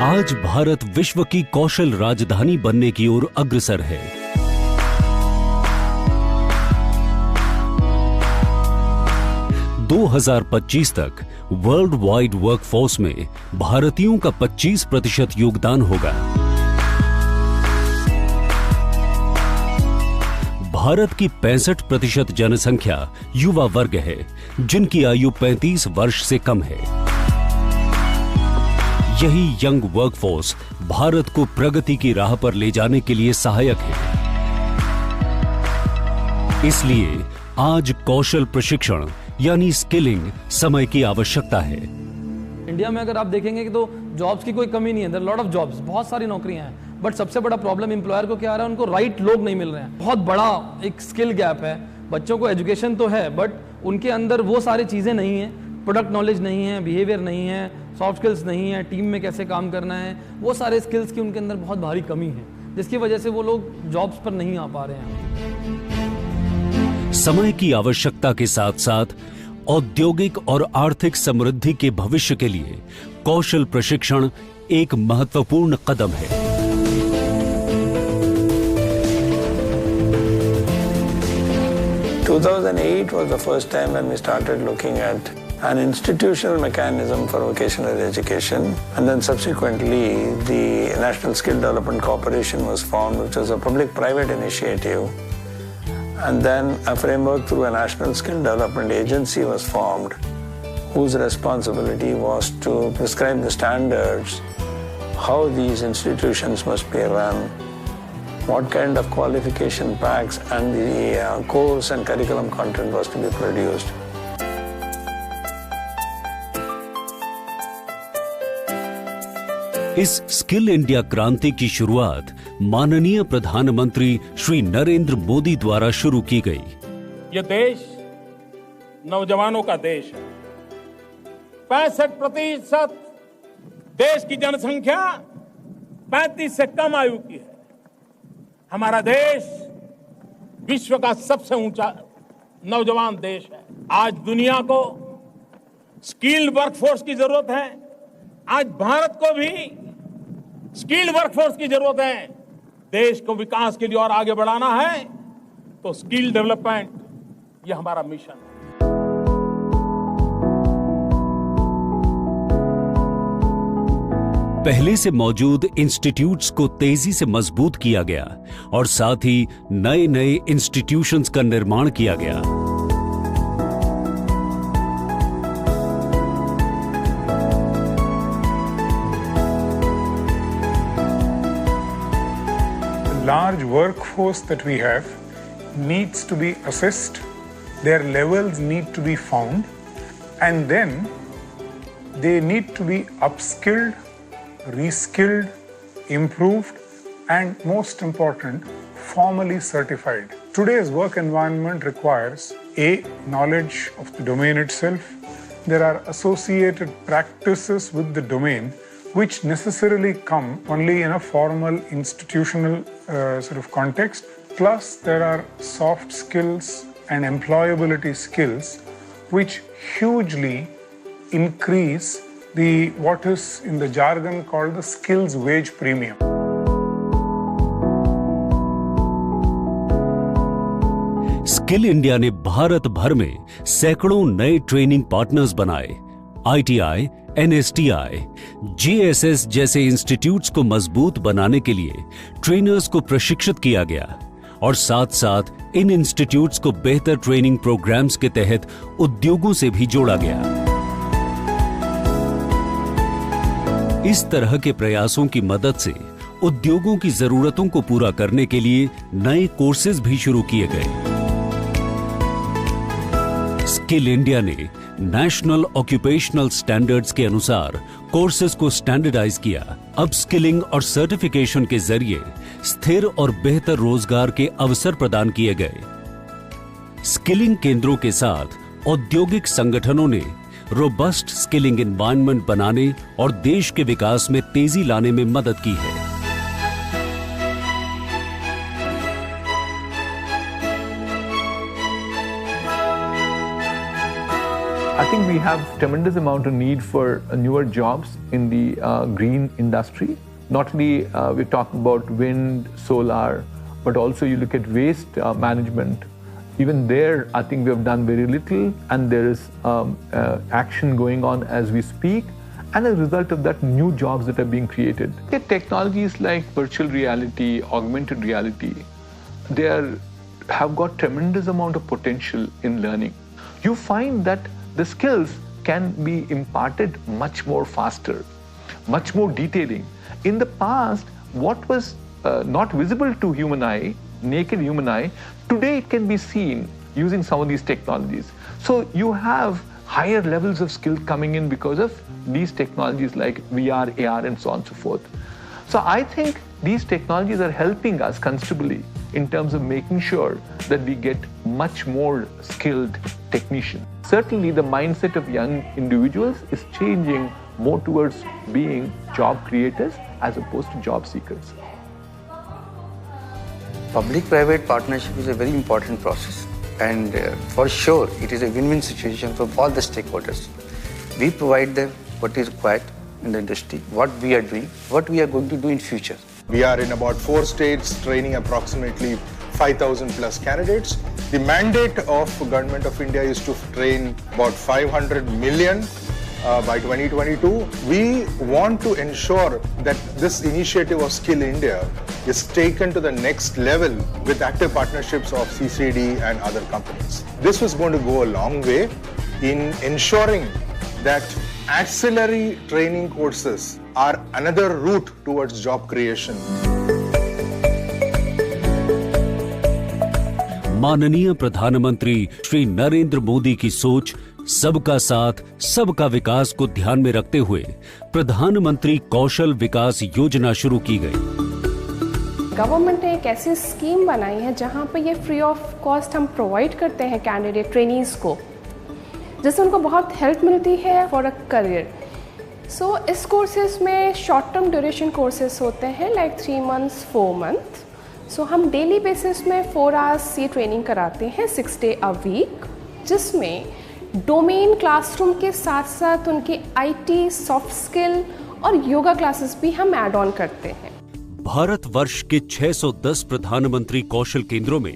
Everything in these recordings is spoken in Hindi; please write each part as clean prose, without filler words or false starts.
आज भारत विश्व की कौशल राजधानी बनने की ओर अग्रसर है। दो 2025 तक वर्ल्ड वाइड वर्कफोर्स में भारतीयों का 25% योगदान होगा। भारत की 65% जनसंख्या युवा वर्ग है, जिनकी आयु 35 वर्ष से कम है। यही यंग वर्कफोर्स भारत को प्रगति की राह पर ले जाने के लिए सहायक है। इसलिए आज कौशल प्रशिक्षण यानी स्किलिंग समय की आवश्यकता है। इंडिया में अगर आप देखेंगे कि तो जॉब्स की कोई कमी नहीं है, देयर लॉट ऑफ जॉब्स, बहुत सारी नौकरियां हैं, बट सबसे बड़ा प्रॉब्लम एम्प्लॉयर को क्या आ रहा है, उनको राइट लोग नहीं मिल रहे हैं। बहुत बड़ा एक स्किल गैप है। बच्चों को एजुकेशन तो है, बट उनके अंदर वो सारी चीजें नहीं है, प्रोडक्ट नॉलेज नहीं है, बिहेवियर नहीं है, सॉफ्ट स्किल्स नहीं है, टीम में कैसे काम करना है, वो सारे स्किल्स की उनके अंदर बहुत भारी कमी है, जिसकी वजह से वो लोग जॉब्स पर नहीं आ पा रहे हैं। समय की आवश्यकता के साथ साथ औद्योगिक और आर्थिक समृद्धि के भविष्य के लिए कौशल प्रशिक्षण एक महत्वपूर्ण कदम है। In 2008 was the first time when we started looking at an institutional mechanism for vocational education, and then subsequently the National Skill Development Corporation was formed, which was a public-private initiative, and then a framework through a National Skill Development Agency was formed, whose responsibility was to prescribe the standards, how these institutions must be run, what kind of qualification packs and the course and curriculum content was to be produced. इस स्किल इंडिया क्रांति की शुरुआत माननीय प्रधानमंत्री श्री नरेंद्र मोदी द्वारा शुरू की गई। ये देश नौजवानों का देश है। 65% देश की जनसंख्या 35 से कम आयु की है। हमारा देश विश्व का सबसे ऊंचा नौजवान देश है। आज दुनिया को स्किल्ड वर्कफोर्स की जरूरत है। आज भारत को भी स्किल्ड वर्कफोर्स की जरूरत है। देश को विकास के लिए और आगे बढ़ाना है तो स्किल डेवलपमेंट ये हमारा मिशन है। पहले से मौजूद इंस्टीट्यूट्स को तेजी से मजबूत किया गया और साथ ही नए नए इंस्टीट्यूशंस का निर्माण किया गया। Large workforce that we have needs to be assessed, their levels need to be found, and then they need to be upskilled, reskilled, improved, and most important, formally certified. Today's work environment requires A, knowledge of the domain itself. There are associated practices with the domain which necessarily come only in a formal institutional sort of context. Plus, there are soft skills and employability skills which hugely increase the what is in the jargon called the skills wage premium. Skill India ने भारत भर में सैकड़ों नए ट्रेनिंग पार्टनर्स बनाए। ITI, NSTI, JSS जैसे इंस्टीट्यूट्स को मजबूत बनाने के लिए ट्रेनर्स को प्रशिक्षित किया गया और साथ साथ इन इंस्टीट्यूट्स को बेहतर ट्रेनिंग प्रोग्राम्स के तहत उद्योगों से भी जोड़ा गया। इस तरह के प्रयासों की मदद से उद्योगों की जरूरतों को पूरा करने के लिए नए कोर्सेज भी शुरू किए गए। स्किल इंडिया ने नेशनल ऑक्यूपेशनल स्टैंडर्ड्स के अनुसार कोर्सेज को स्टैंडर्डाइज किया। अपस्किलिंग और सर्टिफिकेशन के जरिए स्थिर और बेहतर रोजगार के अवसर प्रदान किए गए। स्किलिंग केंद्रों के साथ औद्योगिक संगठनों ने रोबस्ट स्किलिंग एनवायरनमेंट बनाने और देश के विकास में तेजी लाने में मदद की है। I think we have tremendous amount of need for newer jobs in the green industry. Not only we're talking about wind, solar, but also you look at waste management. Even there, I think we have done very little, and there is action going on as we speak. And as a result of that, new jobs that are being created. Technologies like virtual reality, augmented reality, they have got tremendous amount of potential in learning. You find that the skills can be imparted much more faster, much more detailing. In the past, what was not visible to human eye, naked human eye, today it can be seen using some of these technologies. So you have higher levels of skill coming in because of these technologies like VR, AR, and so on and so forth. So I think these technologies are helping us considerably in terms of making sure that we get much more skilled technicians. Certainly the mindset of young individuals is changing more towards being job creators as opposed to job seekers. Public-private partnership is a very important process, and for sure it is a win-win situation for all the stakeholders. We provide them what is required in the industry, what we are doing, what we are going to do in future. We are in about 4 states training approximately 5,000 plus candidates. The mandate of Government of India is to train about 500 million by 2022. We want to ensure that this initiative of Skill India is taken to the next level with active partnerships of CCD and other companies. This was going to go a long way in ensuring that ancillary training courses are another route towards job creation. माननीय प्रधानमंत्री श्री नरेंद्र मोदी की सोच सबका साथ सबका विकास को ध्यान में रखते हुए प्रधानमंत्री कौशल विकास योजना शुरू की गई। गवर्नमेंट ने एक ऐसी स्कीम बनाई है जहां पे ये फ्री ऑफ कॉस्ट हम प्रोवाइड करते हैं कैंडिडेट ट्रेनीज को, जिससे उनको बहुत हेल्प मिलती है फॉर अ करियर। सो इस कोर्सेज में शॉर्ट टर्म ड्यूरेशन कोर्सेज होते हैं लाइक 3 months 4 months। सो हम डेली बेसिस में 4 hours ये ट्रेनिंग कराते हैं 6 days a week, जिसमें डोमेन क्लासरूम के साथ साथ उनके IT, सॉफ्ट स्किल और योगा क्लासेस भी हम ऐड ऑन करते हैं। भारतवर्ष के 610 प्रधानमंत्री कौशल केंद्रों में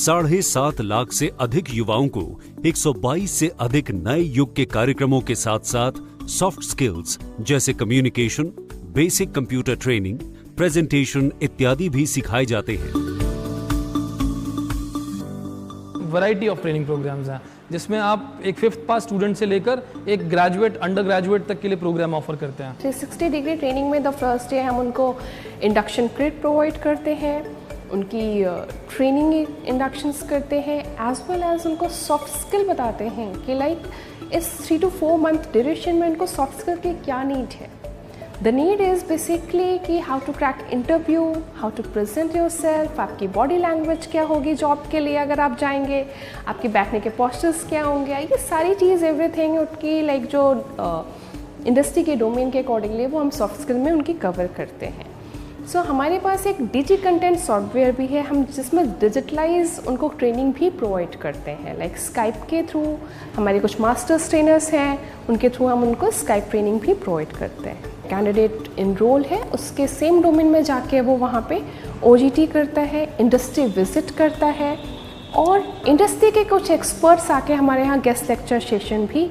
7.5 लाख से अधिक युवाओं को 122 से अधिक नए युग के कार्यक्रमों के साथ साथ सॉफ्ट स्किल्स जैसे communication, basic computer training, presentation इत्यादि भी सिखाए जाते हैं। वैरायटी ऑफ ट्रेनिंग प्रोग्राम्स हैं जिसमें आप एक 5th पास स्टूडेंट से लेकर एक ग्रेजुएट, अंडर ग्रेजुएट तक के लिए प्रोग्राम ऑफर करते हैं। 360 डिग्री ट्रेनिंग में द फर्स्ट डे हम उनको इंडक्शन क्रिट प्रोवाइड करते हैं, उनकी ट्रेनिंग इंडक्शंस करते हैं, एज वेल एज उनको सॉफ्ट स्किल बताते हैं कि लाइक इस 3 to 4 month ड्यूरेशन में उनको सॉफ्ट स्किल की क्या नीड है। द नीड इज़ बेसिकली कि how to crack interview, how to present your yourself body language क्या होगी जॉब के लिए अगर आप जाएंगे, आपके बैठने के पोस्चर्स क्या होंगे, ये सारी चीज़ एवरीथिंग उनकी लाइक जो इंडस्ट्री के डोमेन के अकॉर्डिंगली वो हम सॉफ्ट स्किल में उनकी कवर करते हैं। सो हमारे पास एक डिजी कंटेंट सॉफ्टवेयर भी है हम जिसमें डिजिटलाइज उनको ट्रेनिंग भी प्रोवाइड करते हैं, लाइक स्काइप के थ्रू हमारे कुछ मास्टर्स ट्रेनर्स हैं, उनके थ्रू हम उनको स्काइप ट्रेनिंग भी प्रोवाइड करते हैं। कैंडिडेट इनरोल है, उसके सेम डोमेन में जाके वो वहाँ पे OGT करता है, इंडस्ट्री विजिट करता है और इंडस्ट्री के कुछ एक्सपर्ट्स आके हमारे यहाँ गेस्ट लेक्चर सेशन भी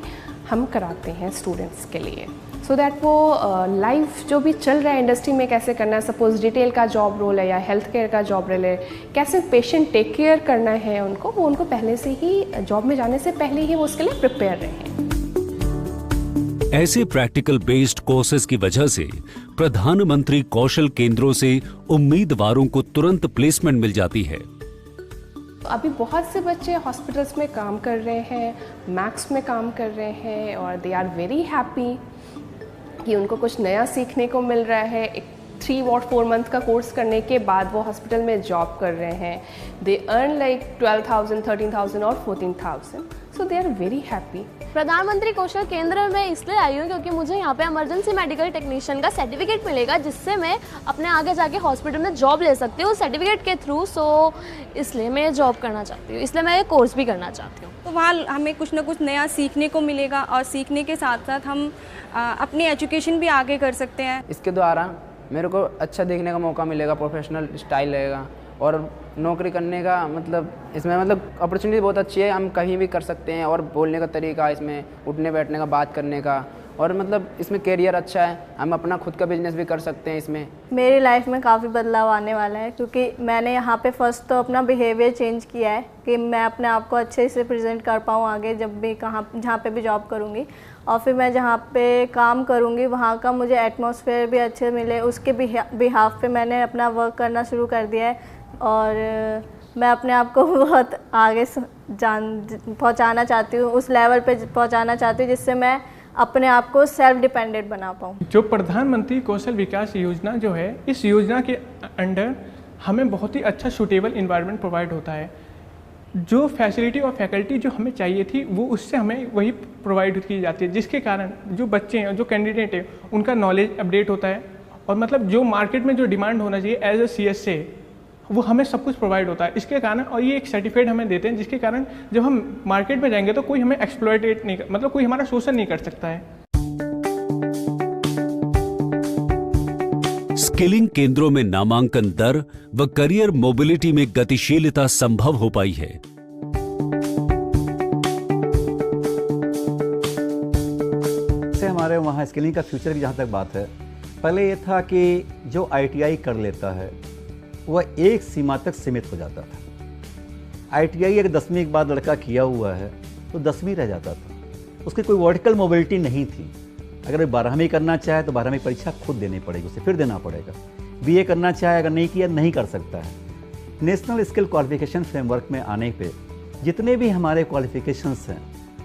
हम कराते हैं स्टूडेंट्स के लिए, सो दैट वो लाइफ जो भी चल रहा है इंडस्ट्री में कैसे करना है, सपोज रिटेल का जॉब रोल है या हेल्थ केयर का जॉब रोल है, कैसे पेशेंट टेक केयर करना है उनको, वो उनको पहले से ही जॉब में जाने से पहले ही वो उसके लिए प्रिपेयर रहें। ऐसे प्रैक्टिकल बेस्ड कोर्सेज की वजह से प्रधानमंत्री कौशल केंद्रों से उम्मीदवारों को तुरंत प्लेसमेंट मिल जाती है। अभी बहुत से बच्चे हॉस्पिटल्स में काम कर रहे हैं, मैक्स में काम कर रहे हैं और दे आर वेरी हैप्पी कि उनको कुछ नया सीखने को मिल रहा है। एक 3 or 4 month का कोर्स करने के बाद वो हॉस्पिटल में जॉब कर रहे हैं। दे अर्न लाइक 12,000, 13,000 और 14,000। सो दे आर वेरी हैप्पी। प्रधानमंत्री कौशल केंद्र में इसलिए आई हूँ क्योंकि मुझे यहाँ पे इमरजेंसी मेडिकल टेक्नीशियन का सर्टिफिकेट मिलेगा, जिससे मैं अपने आगे जाके हॉस्पिटल में जॉब ले सकती हूँ सर्टिफिकेट के थ्रू। सो इसलिए मैं जॉब करना चाहती हूँ, इसलिए मैं ये कोर्स भी करना चाहती हूँ। तो वहाँ हमें कुछ ना कुछ नया सीखने को मिलेगा और सीखने के साथ साथ हम अपनी एजुकेशन भी आगे कर सकते हैं। इसके द्वारा मेरे को अच्छा देखने का मौका मिलेगा, प्रोफेशनल स्टाइल रहेगा और नौकरी करने का मतलब इसमें मतलब अपॉर्चुनिटी बहुत अच्छी है, हम कहीं भी कर सकते हैं। और बोलने का तरीका इसमें, उठने बैठने का, बात करने का, और मतलब इसमें कैरियर अच्छा है, हम अपना खुद का बिजनेस भी कर सकते हैं इसमें। मेरी लाइफ में काफ़ी बदलाव आने वाला है क्योंकि मैंने यहाँ पे फर्स्ट तो अपना बिहेवियर चेंज किया है कि मैं अपने आप को अच्छे से प्रेजेंट कर पाऊँ आगे जब भी जहाँ पे भी जॉब करूँगी। और फिर मैं जहाँ पे काम करूँगी वहाँ का मुझे एटमॉस्फेयर भी अच्छे मिले, उसके बिहाफ पे मैंने अपना वर्क करना शुरू कर दिया है। और मैं अपने आप को बहुत आगे पहुँचाना चाहती हूँ, उस लेवल पे पहुँचाना चाहती हूँ जिससे मैं अपने आप को सेल्फ डिपेंडेंट बना पाऊँ। जो प्रधानमंत्री कौशल विकास योजना जो है, इस योजना के अंडर हमें बहुत ही अच्छा सूटेबल इन्वायरमेंट प्रोवाइड होता है। जो फैसिलिटी और फैकल्टी जो हमें चाहिए थी वो उससे हमें वही प्रोवाइड की जाती है, जिसके कारण जो बच्चे हैं, जो कैंडिडेट हैं, उनका नॉलेज अपडेट होता है। और मतलब जो मार्केट में जो डिमांड होना चाहिए एज ए CSA, वो हमें सब कुछ प्रोवाइड होता है इसके कारण। और ये एक सर्टिफिकेट हमें देते हैं जिसके कारण जब हम मार्केट में जाएंगे तो कोई हमें एक्सप्लॉयटेट नहीं, मतलब कोई हमारा शोषण नहीं कर सकता है। स्किलिंग केंद्रों में नामांकन दर व करियर मोबिलिटी में गतिशीलता संभव हो पाई है। हमारे वहाँ स्किलिंग का फ्यूचर की जहाँ तक बात है, पहले ये था कि जो ITI कर लेता है वह एक सीमा तक सीमित हो जाता था। ITI अगर 10वीं के बाद लड़का किया हुआ है तो 10वीं रह जाता था, उसकी कोई वर्टिकल मोबिलिटी नहीं थी। अगर 12वीं करना चाहे तो 12वीं परीक्षा खुद देनी पड़ेगी, उसे फिर देना पड़ेगा। BA करना चाहे अगर नहीं किया नहीं कर सकता है। नेशनल स्किल क्वालिफिकेशन फ्रेमवर्क में आने पे जितने भी हमारे क्वालिफिकेशंस हैं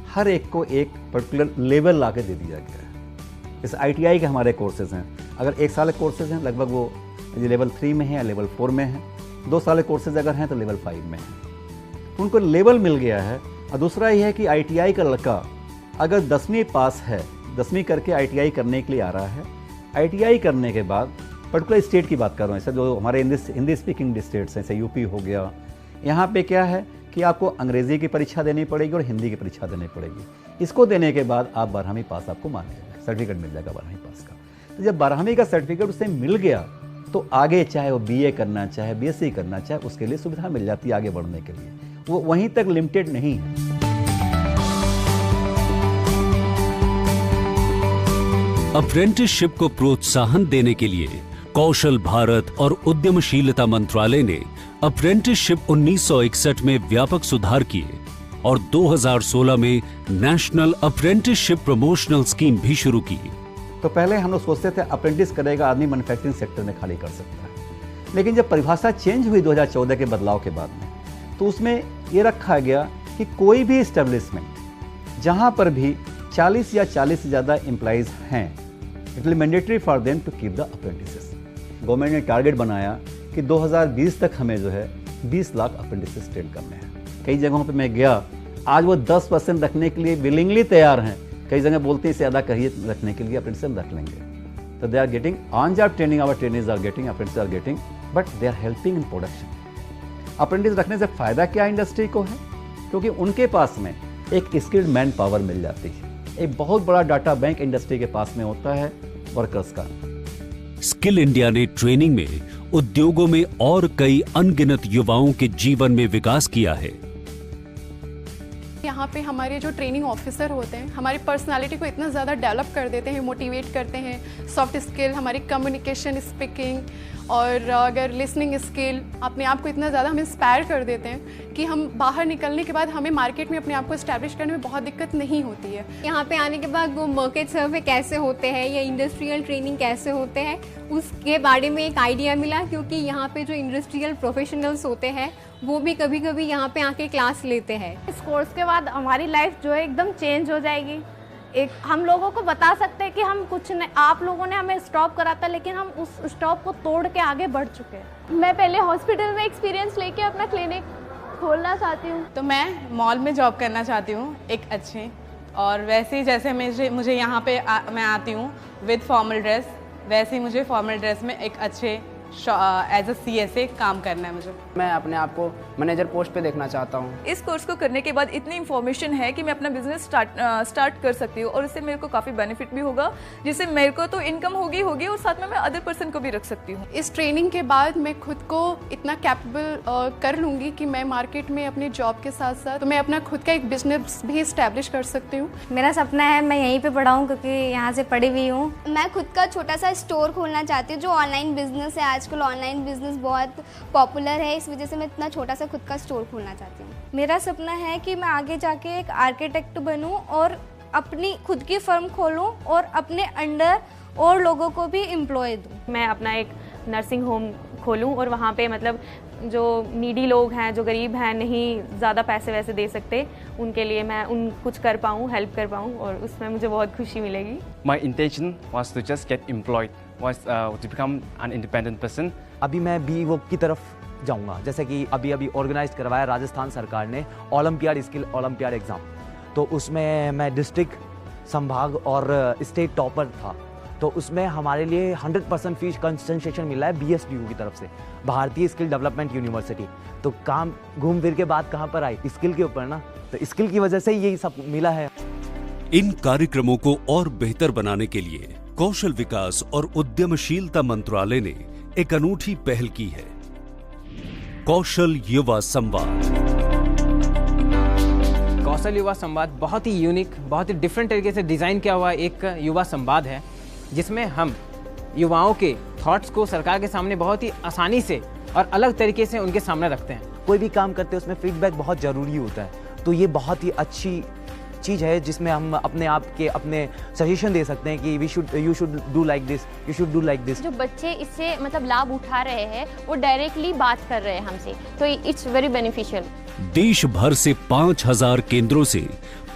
हर एक को एक पर्टिकुलर लेवल ला के दे दिया गया है। जैसे ITI के हमारे कोर्सेज़ हैं, अगर 1 साल के कोर्सेज़ हैं लगभग वो लेवल 3 में है या लेवल 4 में है। 2 साल के कोर्सेज अगर हैं तो लेवल 5 में है। उनको लेवल मिल गया है। और दूसरा ये है कि ITI का लड़का अगर 10वीं पास है, 10वीं करके ITI करने के लिए आ रहा है, ITI करने के बाद पर्टिकुलर स्टेट की बात कर रहा हूँ, ऐसा जो हमारे हिंदी स्पीकिंग स्टेट्स हैं, जैसे UP हो गया, यहाँ पे क्या है कि आपको अंग्रेज़ी की परीक्षा देनी पड़ेगी और हिंदी की परीक्षा देनी पड़ेगी। इसको देने के बाद आप 12वीं पास आपको मान जाएगा, सर्टिफिकेट मिल जाएगा 12वीं पास का। तो जब 12वीं का सर्टिफिकेट उसे मिल गया तो आगे चाहे वो BA करना चाहे BSc करना चाहे उसके लिए सुविधा मिल जाती है आगे बढ़ने के लिए, वो वहीं तक लिमिटेड नहीं है। अप्रेंटिसशिप को प्रोत्साहन देने के लिए कौशल भारत और उद्यमशीलता मंत्रालय ने अप्रेंटिसशिप 1961 में व्यापक सुधार किए और 2016 में नेशनल अप्रेंटिसशिप प्रमोशनल स्कीम भी शुरू की। तो पहले हम लोग सोचते थे अप्रेंटिस करेगा आदमी मैन्युफैक्चरिंग सेक्टर में खाली कर सकता है, लेकिन जब परिभाषा चेंज हुई 2014 के बदलाव के बाद में, तो उसमें ये रखा गया कि कोई भी इस्टेब्लिशमेंट जहाँ पर भी 40 या 40 से ज़्यादा एम्प्लॉइज़ हैं, it will mandatory for them to keep the apprentices. Government ने टारगेट बनाया कि 2020 तक हमें जो है 20 लाख अप्रेंटिसेस ट्रेन करने हैं। कई जगहों पर मैं गया, आज वो 10% रखने के लिए विलिंगली तैयार हैं। कई जगह बोलते हैं इसे ज़्यादा करिए रखने के लिए अप्रेंटिस रख लेंगे। तो they are getting on job training, our trainings are getting, apprentice are getting, but they are helping in production. Apprentice रखने से फ़ायदा क्या इंडस्ट्री को है, क्योंकि उनके पास में एक स्किल्ड मैन पावर मिल जाती है। एक बहुत बड़ा डाटा बैंक इंडस्ट्री के पास में होता है वर्कर्स का। स्किल इंडिया ने ट्रेनिंग में उद्योगों में और कई अनगिनत युवाओं के जीवन में विकास किया है। यहाँ पे हमारे जो ट्रेनिंग ऑफिसर होते हैं हमारी पर्सनालिटी को इतना ज़्यादा डेवलप कर देते हैं, मोटिवेट करते हैं। सॉफ्ट स्किल, हमारी कम्युनिकेशन स्पीकिंग और अगर लिसनिंग स्किल अपने आप को इतना ज़्यादा हमें इंस्पायर कर देते हैं कि हम बाहर निकलने के बाद हमें मार्केट में अपने आप को इस्टेब्लिश करने में बहुत दिक्कत नहीं होती है। यहाँ पे आने के बाद वो मार्केट सर्वे कैसे होते हैं या इंडस्ट्रियल ट्रेनिंग कैसे होते हैं उसके बारे में एक आइडिया मिला, क्योंकि यहाँ पे जो इंडस्ट्रियल प्रोफेशनल्स होते हैं वो भी कभी कभी यहाँ पे आके क्लास लेते हैं। इस कोर्स के बाद हमारी लाइफ जो है एकदम चेंज हो जाएगी। एक हम लोगों को बता सकते हैं कि हम कुछ नहीं, आप लोगों ने हमें स्टॉप करा था लेकिन हम उस स्टॉप को तोड़ के आगे बढ़ चुके हैं। मैं पहले हॉस्पिटल में एक्सपीरियंस लेके अपना क्लिनिक खोलना चाहती हूँ। तो मैं मॉल में जॉब करना चाहती हूँ एक अच्छे, और वैसे ही जैसे मुझे यहाँ पे मैं आती हूँ विद फॉर्मल ड्रेस, वैसे ही मुझे फॉर्मल ड्रेस में एक अच्छे एज अ CSA काम करना है मुझे। मैं अपने आप को मैनेजर पोस्ट पे देखना चाहता हूँ। इस कोर्स को करने के बाद इतनी इन्फॉर्मेशन है कि मैं अपना बिजनेस स्टार्ट कर सकती हूँ और इससे मेरे को काफ़ी बेनिफिट भी होगा, जिससे मेरे को तो इनकम होगी और साथ में मैं अदर पर्सन को भी रख सकती हूँ। इस ट्रेनिंग के बाद मैं खुद को इतना कैपेबल कर लूँगी कि मैं मार्केट में अपनी जॉब के साथ साथ तो मैं अपना खुद का एक बिजनेस भी इस्टेब्लिश कर सकती हूँ। मेरा सपना है मैं यहीं पे पढ़ा हूँ क्योंकि यहाँ से पढ़ी हुई हूँ। मैं खुद का छोटा सा स्टोर खोलना चाहती हूँ, जो ऑनलाइन बिजनेस है। आजकल ऑनलाइन बिजनेस बहुत पॉपुलर है, इस वजह से मैं इतना छोटा सा खुद का स्टोर खोलना चाहती हूँ। मेरा सपना है कि मैं आगे जाके एक आर्किटेक्ट बनूं और अपनी खुद की फर्म खोलूं और अपने अंडर और लोगों को भी एम्प्लॉय दूं। मैं अपना एक नर्सिंग होम खोलूं और वहाँ पे मतलब जो नीडी लोग हैं, जो गरीब हैं, नहीं ज़्यादा पैसे वैसे दे सकते, उनके लिए मैं कुछ कर पाऊँ, हेल्प कर पाऊँ, और उसमें मुझे बहुत खुशी मिलेगी। My intention was to just get employed, was to become an independent person. अभी मैं BWOC की तरफ जाऊंगा, जैसे कि अभी ऑर्गेनाइज करवाया राजस्थान सरकार ने ओलंपियाड स्किल ओलंपियाड एग्ज़ाम, तो उसमें मैं डिस्ट्रिक्ट, संभाग और स्टेट टॉपर था। तो उसमें हमारे लिए 100% फीस कंसेशन मिला है BSDU की तरफ से, भारतीय स्किल डेवलपमेंट यूनिवर्सिटी। तो काम घूम फिर के बात कहाँ पर आई, स्किल के ऊपर ना, तो स्किल की वजह से यही सब मिला है। इन कार्यक्रमों को और बेहतर बनाने के लिए कौशल विकास और उद्यमशीलता मंत्रालय ने एक अनूठी पहल की है, कौशल युवा संवाद। कौशल युवा संवाद बहुत ही यूनिक, बहुत ही डिफरेंट तरीके से डिज़ाइन किया हुआ एक युवा संवाद है, जिसमें हम युवाओं के थॉट्स को सरकार के सामने बहुत ही आसानी से और अलग तरीके से उनके सामने रखते हैं। कोई भी काम करते हैं उसमें फीडबैक बहुत ज़रूरी होता है, तो ये बहुत ही अच्छी चीज़ है जिसमें हम अपने आप के अपने सजेशन दे सकते हैं कि you should do like this, you should do like this. जो बच्चे इससे मतलब लाभ उठा रहे हैं वो डायरेक्टली बात कर रहे हैं हमसे, तो इट्स वेरी बेनिफिशियल। देश भर से 5000 केंद्रों से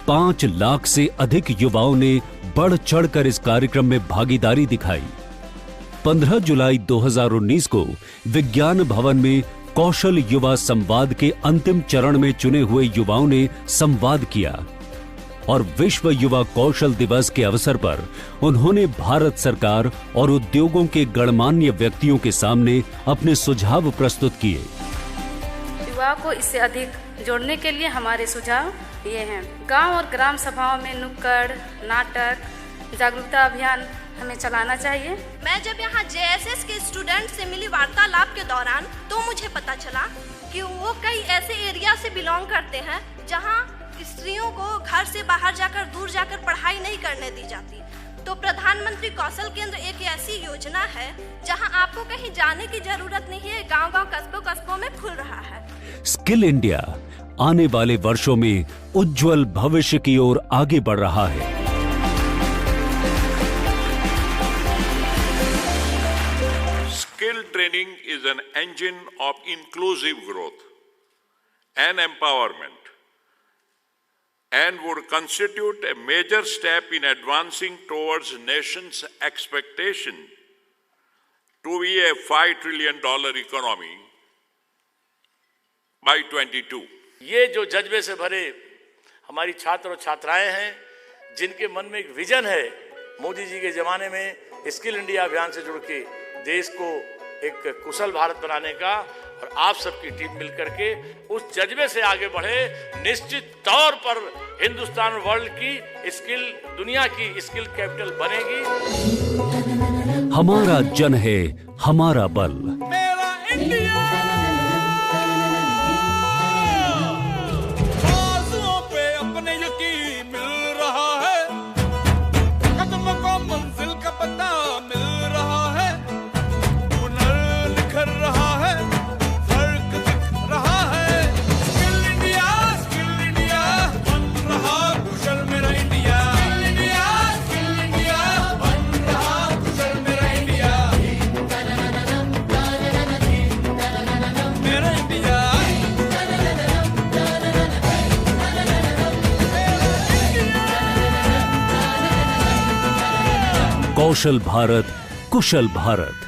5 लाख से अधिक युवाओं ने बढ़ चढ़कर इस कार्यक्रम में भागीदारी दिखाई। 15 जुलाई 2019 को विज्ञान भवन में कौशल युवा संवाद के अंतिम चरण में चुने हुए युवाओं ने संवाद किया और विश्व युवा कौशल दिवस के अवसर पर उन्होंने भारत सरकार और उद्योगों के गणमान्य व्यक्तियों के सामने अपने सुझाव प्रस्तुत किए। युवाओं को इससे अधिक जोड़ने के लिए हमारे सुझाव ये हैं। गांव और ग्राम सभाओं में नुक्कड़ नाटक, जागरूकता अभियान हमें चलाना चाहिए। मैं जब यहाँ JSS के स्टूडेंट से मिली वार्तालाप के दौरान तो मुझे पता चला कि वो कई ऐसे एरिया से बिलोंग करते हैं जहाँ स्त्रियों को घर से बाहर जाकर दूर जाकर पढ़ाई नहीं करने दी जाती। तो प्रधानमंत्री कौशल केंद्र एक ऐसी योजना है जहां आपको कहीं जाने की जरूरत नहीं है, गांव-गांव कस्बों में खुल रहा है। स्किल इंडिया आने वाले वर्षों में उज्जवल भविष्य की ओर आगे बढ़ रहा है। Skill training is an engine of inclusive growth and empowerment, and would constitute a major step in advancing towards nation's expectation to be a $5 trillion economy by 22. ये जो जज्बे से भरे हमारी छात्र और छात्राएं हैं, जिनके मन में एक विजन है मोदी जी के ज़माने में स्किल इंडिया अभियान से जुड़ के देश को एक कुशल भारत बनाने का, और आप सबकी टीम मिलकर के उस जज्बे से आगे बढ़े, निश्चित तौर पर हिंदुस्तान वर्ल्ड की स्किल, दुनिया की स्किल कैपिटल बनेगी। हमारा जन है हमारा बल। मेरा इंडिया बाजुओं पे अपने यकीन मिल रहा है, कदम को मंजिल का पता मिल रहा है, हुनर निखर रहा है, फर्क दिख रहा है। स्किल इंडिया बन रहा कुशल मेरा इंडिया। स्किल इंडिया बन रहा कुशल मेरा इंडिया। मेरा इंडिया। कौशल भारत, कुशल भारत।